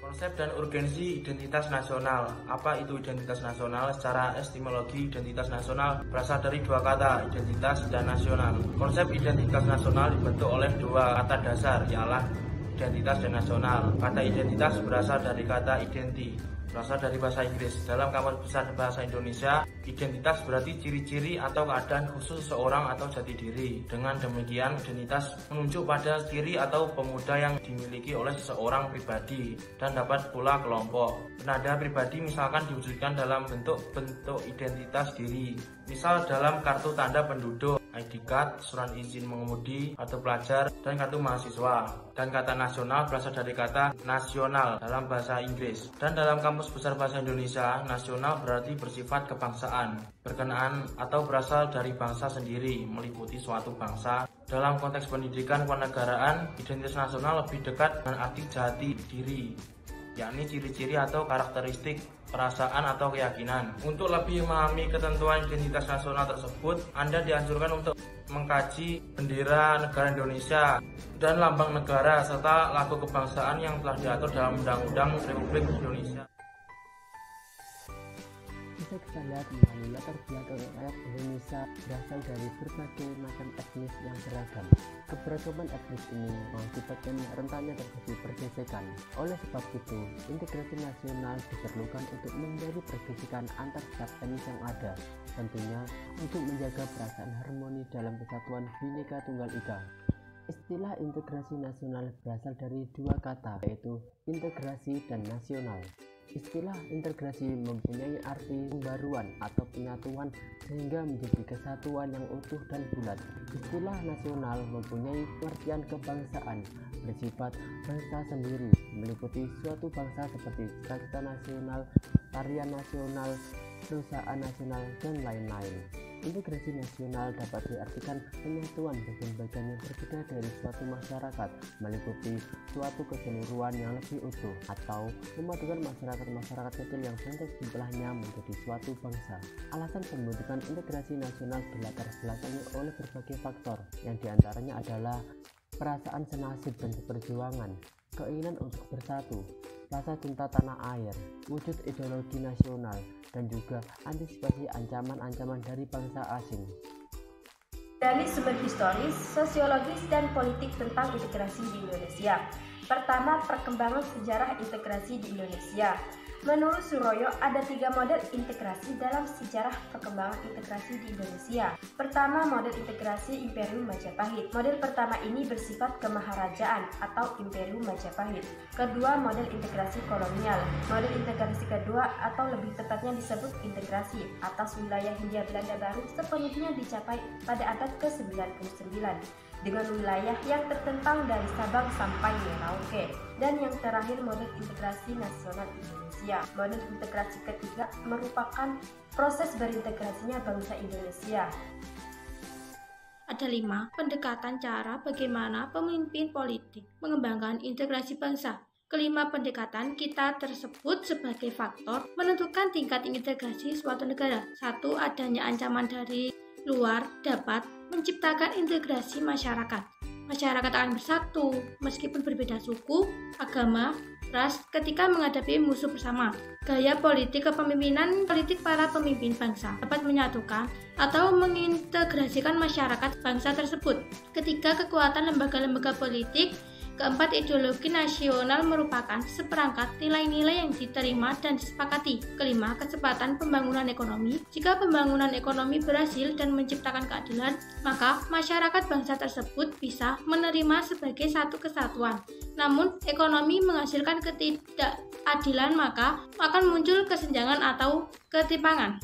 Konsep dan urgensi identitas nasional. Apa itu identitas nasional? Secara etimologi, identitas nasional berasal dari dua kata, identitas dan nasional. Konsep identitas nasional dibentuk oleh dua kata dasar, ialah identitas dan nasional. Kata identitas berasal dari kata identi, berasal dari bahasa Inggris. Dalam Kamus Besar Bahasa Indonesia, identitas berarti ciri-ciri atau keadaan khusus seseorang atau jati diri. Dengan demikian, identitas menunjuk pada ciri atau pemuda yang dimiliki oleh seseorang pribadi dan dapat pula kelompok. Penanda pribadi misalkan diwujudkan dalam bentuk identitas diri. Misal dalam kartu tanda penduduk, ID card, surat izin mengemudi, kartu pelajar, dan kartu mahasiswa. Dan kata nasional berasal dari kata nasional dalam bahasa Inggris. Dan dalam Kamus Besar Bahasa Indonesia, nasional berarti bersifat kebangsaan, berkenaan atau berasal dari bangsa sendiri, meliputi suatu bangsa. Dalam konteks pendidikan kewarganegaraan, identitas nasional lebih dekat dengan arti jati diri, yakni ciri-ciri atau karakteristik perasaan atau keyakinan. Untuk lebih memahami ketentuan identitas nasional tersebut, Anda dianjurkan untuk mengkaji bendera negara Indonesia dan lambang negara serta lagu kebangsaan yang telah diatur dalam Undang-Undang Republik Indonesia. Bisa kita lihat bahwa latar belakang rakyat Indonesia berasal dari berbagai macam etnis yang beragam. Keberagaman etnis ini mengakibatkan rentannya terjadi pergesekan. Oleh sebab itu, integrasi nasional diperlukan untuk menghindari pergesekan antar setiap etnis yang ada, tentunya untuk menjaga perasaan harmoni dalam kesatuan Bhinneka Tunggal Ika. Istilah integrasi nasional berasal dari dua kata, yaitu integrasi dan nasional. Istilah integrasi mempunyai arti pembaruan atau penyatuan sehingga menjadi kesatuan yang utuh dan bulat. Istilah nasional mempunyai pengertian kebangsaan, bersifat bangsa sendiri, meliputi suatu bangsa seperti cita-cita nasional, tarian nasional, perusahaan nasional, dan lain-lain. Integrasi nasional dapat diartikan penyatuan bagian-bagian yang berbeda dari suatu masyarakat, meliputi suatu keseluruhan yang lebih utuh, atau memadukan masyarakat-masyarakat kecil yang banyak jumlahnya menjadi suatu bangsa. Alasan pembentukan integrasi nasional dilatar belakangi oleh berbagai faktor, yang diantaranya adalah perasaan senasib dan perjuangan, keinginan untuk bersatu, rasa cinta tanah air, wujud ideologi nasional, dan juga antisipasi ancaman-ancaman dari bangsa asing. Dari sumber historis, sosiologis, dan politik tentang integrasi di Indonesia. Pertama, perkembangan sejarah integrasi di Indonesia. Menurut Suroyo, ada 3 model integrasi dalam sejarah perkembangan integrasi di Indonesia. Pertama, model integrasi Imperium Majapahit. Model pertama ini bersifat kemaharajaan atau Imperium Majapahit. Kedua, model integrasi kolonial. Model integrasi kedua atau lebih tepatnya disebut integrasi atas wilayah Hindia Belanda baru sepenuhnya dicapai pada abad ke-99 dengan wilayah yang tertentang dari Sabang sampai Merauke. Dan yang terakhir, model integrasi nasional Indonesia. Model integrasi ketiga merupakan proses berintegrasinya bangsa Indonesia. Ada 5 pendekatan cara bagaimana pemimpin politik mengembangkan integrasi bangsa. Kelima pendekatan kita tersebut sebagai faktor menentukan tingkat integrasi suatu negara. 1. Adanya ancaman dari luar dapat menciptakan integrasi masyarakat. Masyarakat akan bersatu meskipun berbeda suku, agama, ras ketika menghadapi musuh bersama. Gaya politik kepemimpinan politik para pemimpin bangsa dapat menyatukan atau mengintegrasikan masyarakat bangsa tersebut. Ketiga, kekuatan lembaga-lembaga politik. Keempat, ideologi nasional merupakan seperangkat nilai-nilai yang diterima dan disepakati. Kelima, kecepatan pembangunan ekonomi. Jika pembangunan ekonomi berhasil dan menciptakan keadilan, maka masyarakat bangsa tersebut bisa menerima sebagai satu kesatuan. Namun, ekonomi menghasilkan ketidakadilan, maka akan muncul kesenjangan atau ketimpangan.